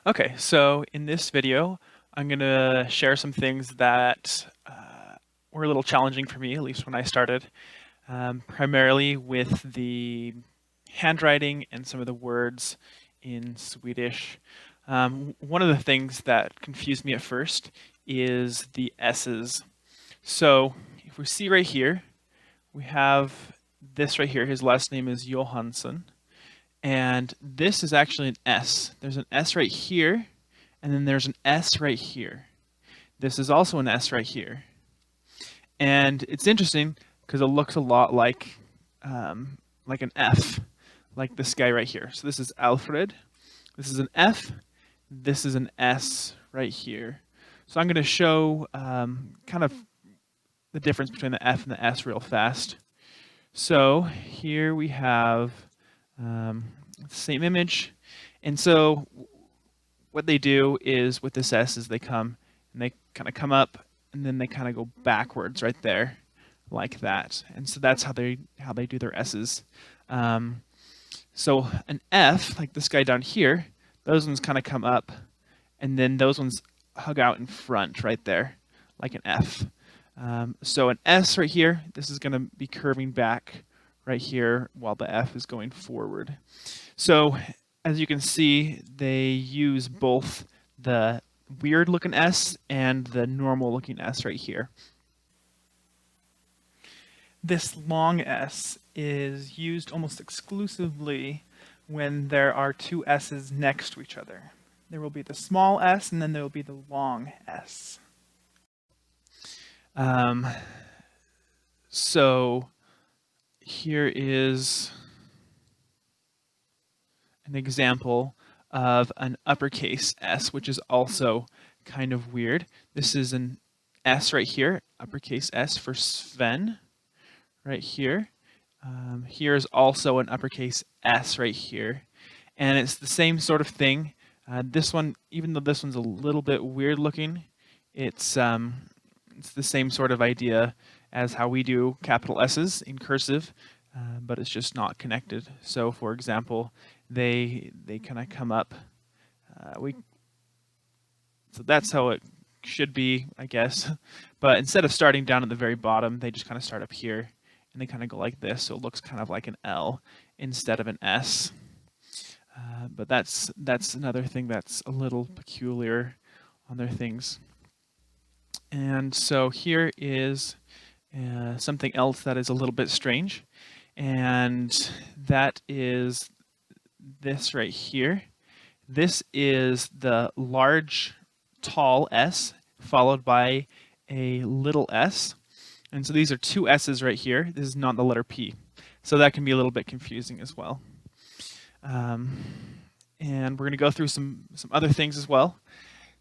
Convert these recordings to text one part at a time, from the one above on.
Okay, so in this video, I'm going to share some things that were a little challenging for me, at least when I started, primarily with the handwriting and some of the words in Swedish. One of the things that confused me at first is the S's. So if we see right here, we have this right here. His last name is Johansson. And this is actually an S. There's an S right here, and then there's an S right here. This is also an S right here. And it's interesting because it looks a lot like an F, like this guy right here. So this is Alfred. This is an F. This is an S right here. So I'm going to show kind of the difference between the F and the S real fast. So here we have same image. And so what they do is with this S is they come and they kind of come up and then they kind of go backwards right there like that. And so that's how they do their S's. So an F, like this guy down here, those ones kind of come up and then those ones hug out in front right there like an F. So an S right here, this is going to be curving back right here while the F is going forward. So as you can see, they use both the weird looking S and the normal looking S right here. This long S is used almost exclusively when there are two S's next to each other. There will be the small S and then there will be the long S. So here is an example of an uppercase S, which is also kind of weird. This is an S right here, uppercase S for Sven, right here. Here's also an uppercase S right here. And it's the same sort of thing. This one, even though this one's a little bit weird looking, it's the same sort of idea as how we do capital S's in cursive, but it's just not connected. So for example, they kind of come up. So that's how it should be, I guess. But instead of starting down at the very bottom, they just kind of start up here and they kind of go like this. So it looks kind of like an L instead of an S. But that's another thing that's a little peculiar on their things. And so here is something else that is a little bit strange, and that is this right here. This is the large, tall S followed by a little s. And so these are two S's right here. This is not the letter P. So that can be a little bit confusing as well. And we're going to go through some other things as well.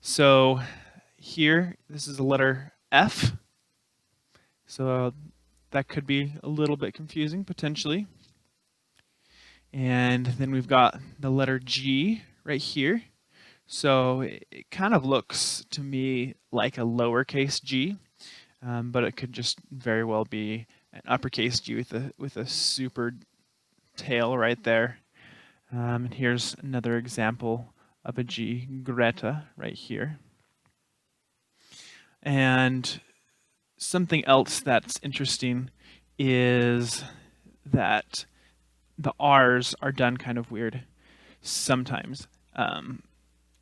So here, this is the letter F. So that could be a little bit confusing potentially. And then we've got the letter G right here. So it kind of looks to me like a lowercase g, but it could just very well be an uppercase G with a super tail right there. And here's another example of a G, Greta, right here. And something else that's interesting is that the R's are done kind of weird sometimes.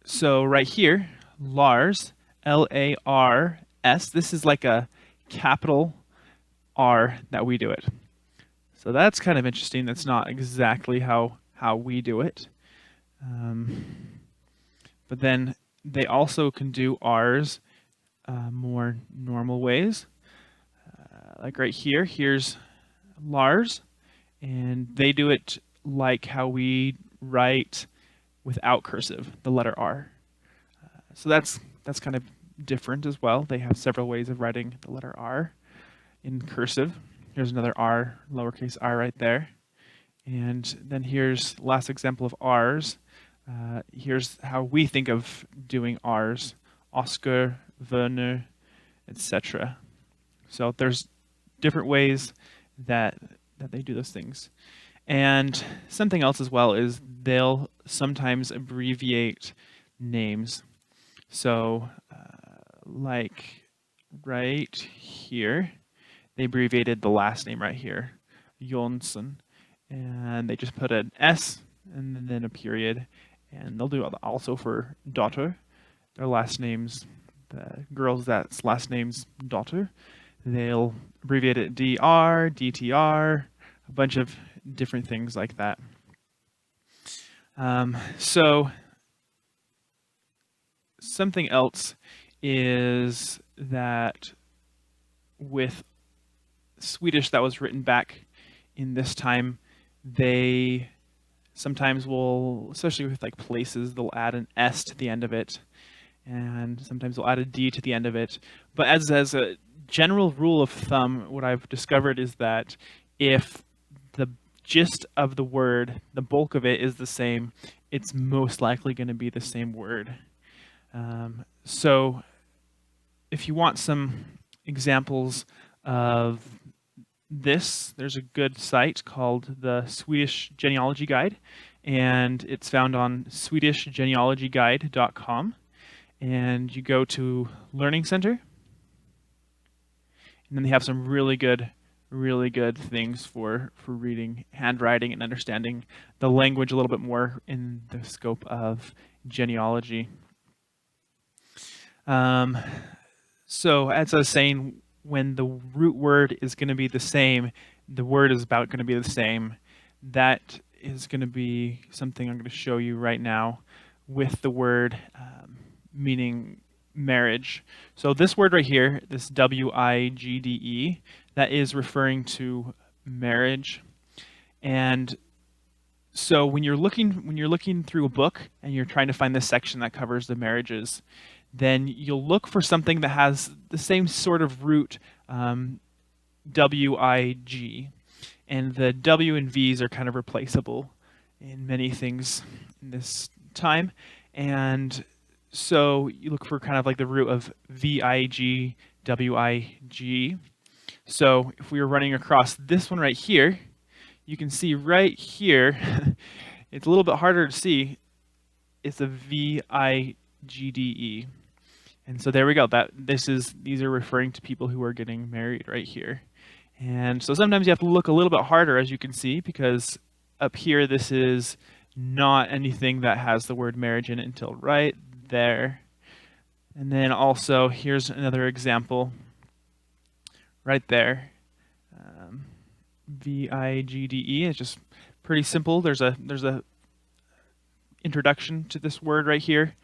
So right here, Lars, L-A-R-S, this is like a capital R that we do it. So that's kind of interesting. That's not exactly how we do it. But then they also can do R's more normal ways. Like right here, here's Lars, and they do it like how we write without cursive, the letter R. So that's kind of different as well. They have several ways of writing the letter R in cursive. Here's another R, lowercase r right there. And then here's last example of R's. Here's how we think of doing R's, Oscar, Werner, etc. So there's different ways that they do those things. And something else as well is they'll sometimes abbreviate names. So like right here, they abbreviated the last name right here, Jonsson, and they just put an S and then a period, and they'll do it also for daughter. Their last names, the girl's that's last name's daughter, they'll abbreviate it DR, DTR, a bunch of different things like that. So something else is that with Swedish that was written back in this time, they sometimes will, especially with like places, they'll add an S to the end of it, and sometimes they'll add a D to the end of it. But as a general rule of thumb, what I've discovered is that if the gist of the word, the bulk of it is the same, it's most likely going to be the same word. So if you want some examples of this, there's a good site called the Swedish Genealogy Guide, and it's found on swedishgenealogyguide.com. And you go to Learning Center, and then they have some really good things for reading handwriting and understanding the language a little bit more in the scope of genealogy. So as I was saying, when the root word is going to be the same, the word is about going to be the same. That is going to be something I'm going to show you right now with the word meaning marriage. So this word right here, this WIGDE, that is referring to marriage. And so when you're looking through a book and you're trying to find the section that covers the marriages, then you'll look for something that has the same sort of root, WIG, and the W and V's are kind of replaceable in many things in this time. And so you look for kind of like the root of VIG, WIG. So if we were running across this one right here, you can see right here, it's a little bit harder to see, it's a VIGDE. And so there we go. These are referring to people who are getting married right here. And so sometimes you have to look a little bit harder, as you can see, because up here this is not anything that has the word marriage in it until right there. And then also here's another example right there. VIGDE. It's just pretty simple. There's a introduction to this word right here,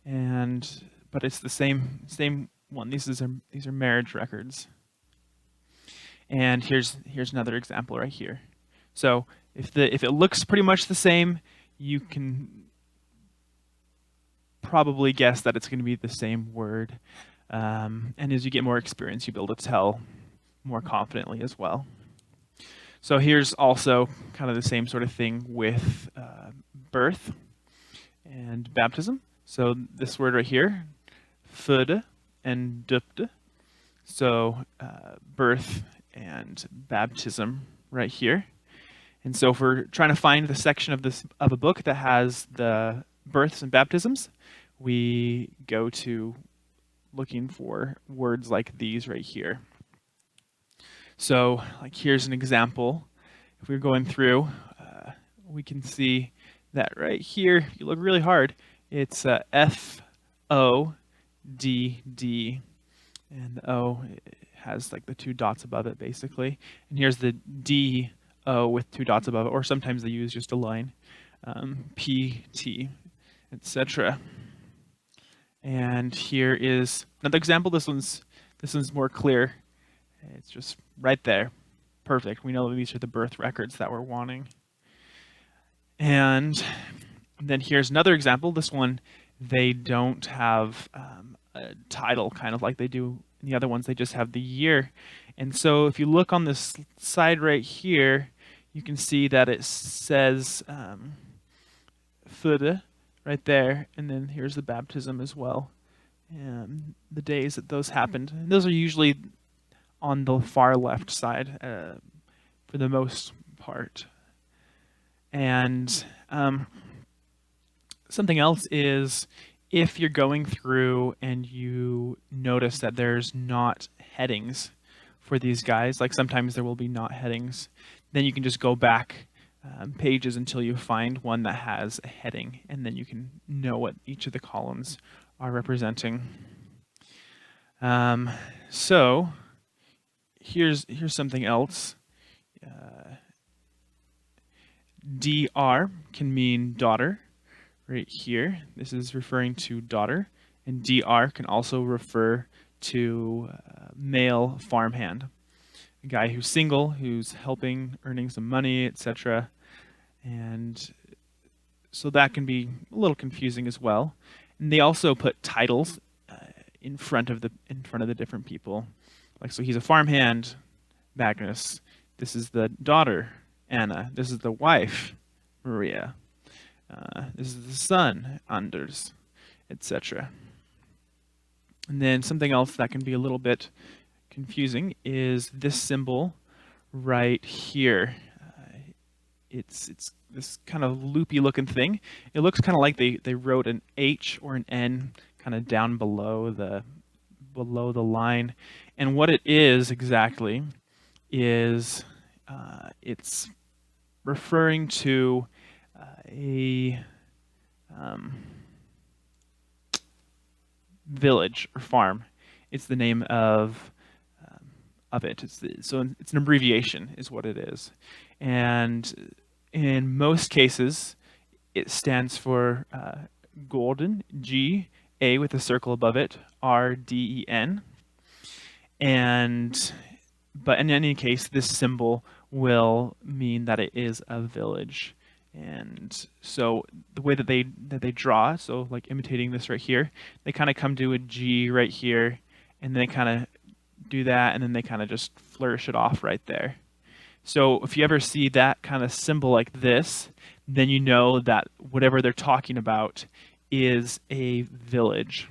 but it's the same one. These are marriage records. And here's another example right here. So if it looks pretty much the same, you can probably guess that it's going to be the same word. And as you get more experience, you'll be able to tell more confidently as well. So here's also kind of the same sort of thing with birth and baptism. So this word right here, födde and döpte. So birth and baptism right here. And so if we're trying to find the section of a book that has the births and baptisms, we go to looking for words like these right here. So like here's an example. If we're going through, we can see that right here, if you look really hard, it's FODD, and the O has like the two dots above it basically. And here's the DO with two dots above it, or sometimes they use just a line, PT, etc. And here is another example. This one's more clear. It's just right there. Perfect. We know that these are the birth records that we're wanting. And then here's another example. This one, they don't have a title kind of like they do in the other ones. They just have the year. And so if you look on this side right here, you can see that it says födde right there. And then here's the baptism as well, and the days that those happened. And those are usually on the far left side for the most part. And something else is if you're going through and you notice that there's not headings for these guys, like sometimes there will be not headings, then you can just go back pages until you find one that has a heading, and then you can know what each of the columns are representing. So here's something else. DR can mean daughter right here. This is referring to daughter, and DR can also refer to male farmhand, a guy who's single, who's helping, earning some money, etc. And so that can be a little confusing as well. And they also put titles in front of the different people. Like, so he's a farmhand, Magnus. This is the daughter, Anna. This is the wife, Maria. This is the son, Anders, etc. And then something else that can be a little bit confusing is this symbol right here. It's this kind of loopy looking thing. It looks kind of like they wrote an H or an N kind of down below the line. And what it is exactly is it's referring to a village or farm. It's the name of it. So it's an abbreviation is what it is. And in most cases, it stands for Golden, G, A with a circle above it, RDEN. But in any case, this symbol will mean that it is a village. And so the way that they draw, so like imitating this right here, they kind of come to a G right here, and they kind of do that, and then they kind of just flourish it off right there. So if you ever see that kind of symbol like this, then you know that whatever they're talking about is a village.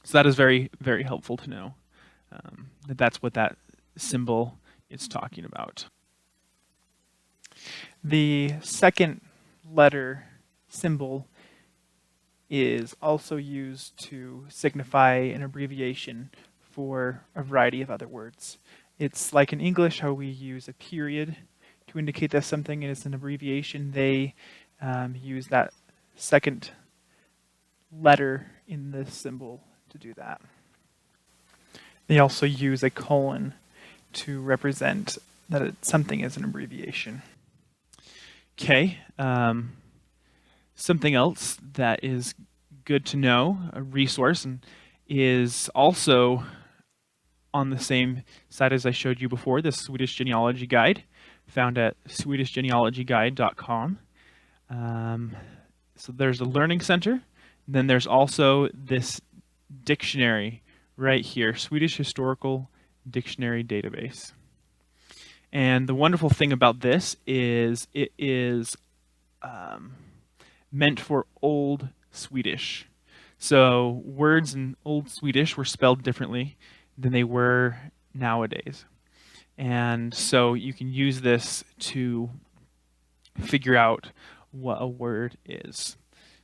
So that is very, very helpful to know that that's what that symbol is talking about. The second letter symbol is also used to signify an abbreviation for a variety of other words. It's like in English how we use a period to indicate that something is an abbreviation. They use that second letter in the symbol to do that. They also use a colon to represent that something is an abbreviation. Okay, something else that is good to know, a resource, and is also on the same site as I showed you before, the Swedish Genealogy Guide, found at swedishgenealogyguide.com. So there's a learning center. Then there's also this dictionary right here, Swedish Historical Dictionary Database. And the wonderful thing about this is it is meant for Old Swedish. So words in Old Swedish were spelled differently than they were nowadays. And so you can use this to figure out what a word is.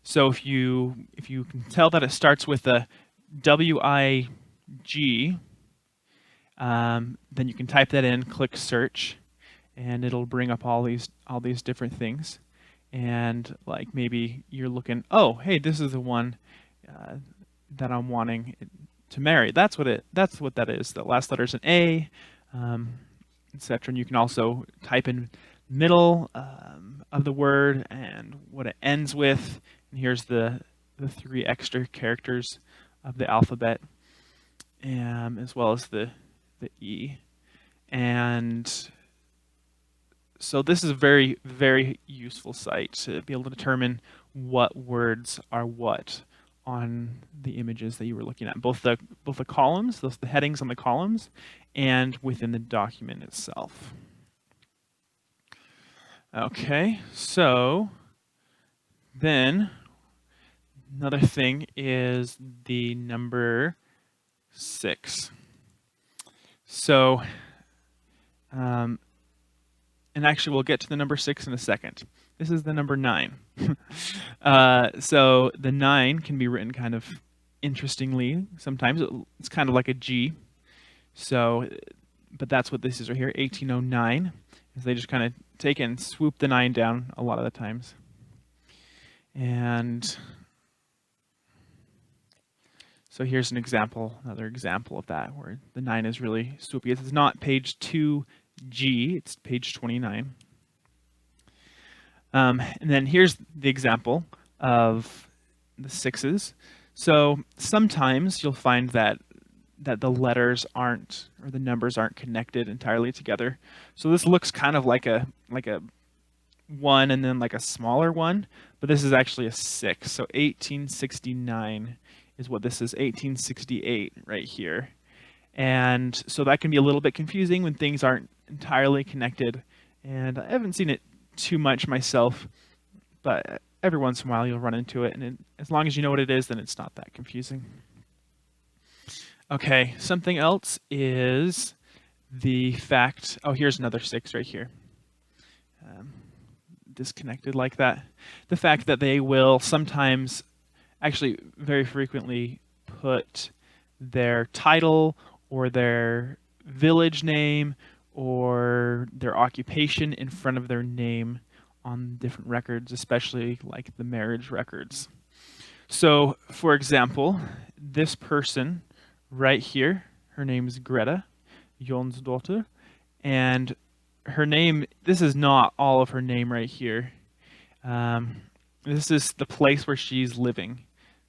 So if you can tell that it starts with a W-I-G, then you can type that in, click search, and it'll bring up all these different things. And like maybe you're looking, oh, hey, this is the one that I'm wanting to marry. That's what that is. The last letter is an A, etc. And you can also type in middle of the word and what it ends with. And here's the 3 extra characters of the alphabet, as well as the E. And so this is a very, very useful site to be able to determine what words are what on the images that you were looking at, both the columns, the headings on the columns, and within the document itself. Okay, so then another thing is the number 6. So and actually we'll get to the number 6 in a second. This is the number 9. So the 9 can be written kind of interestingly. Sometimes it's kind of like a G. So, but that's what this is right here, 1809. Is they just kind of take and swoop the 9 down a lot of the times. And so here's an example, another example of that, where the 9 is really swoopy. It's not page 2G, it's page 29. And then here's the example of the 6s. So sometimes you'll find that the letters aren't, or the numbers aren't connected entirely together. So this looks kind of like a 1 and then like a smaller 1, but this is actually a 6. So 1869 is what this is, 1868 right here. And so that can be a little bit confusing when things aren't entirely connected. And I haven't seen it too much myself, but every once in a while you'll run into it. And as long as you know what it is, then it's not that confusing. Okay, something else is the fact, oh, here's another 6 right here. Disconnected like that. The fact that they will sometimes, actually very frequently, put their title or their village name or their occupation in front of their name on different records, especially like the marriage records. So, for example, this person right here, her name is Greta Jonsdottir, and her name, this is not all of her name right here. This is the place where she's living.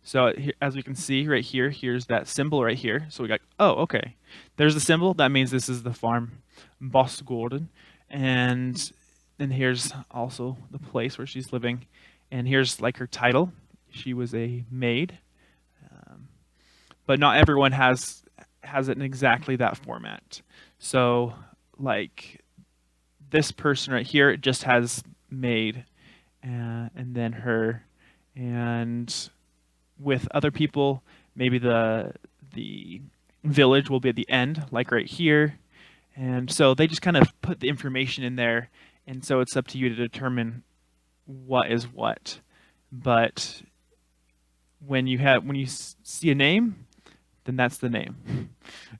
So as we can see right here, here's that symbol right here. So we got, oh, okay. There's the symbol. That means this is the farm, Bossgården. And then here's also the place where she's living. And here's like her title. She was a maid. But not everyone has it in exactly that format. So like this person right here, it just has maid and then her. And with other people, maybe the village will be at the end, like right here. And so they just kind of put the information in there, and so it's up to you to determine what is what. But when you see a name, then that's the name.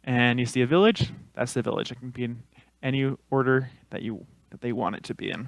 And you see a village, that's the village. It can be in any order that they want it to be in.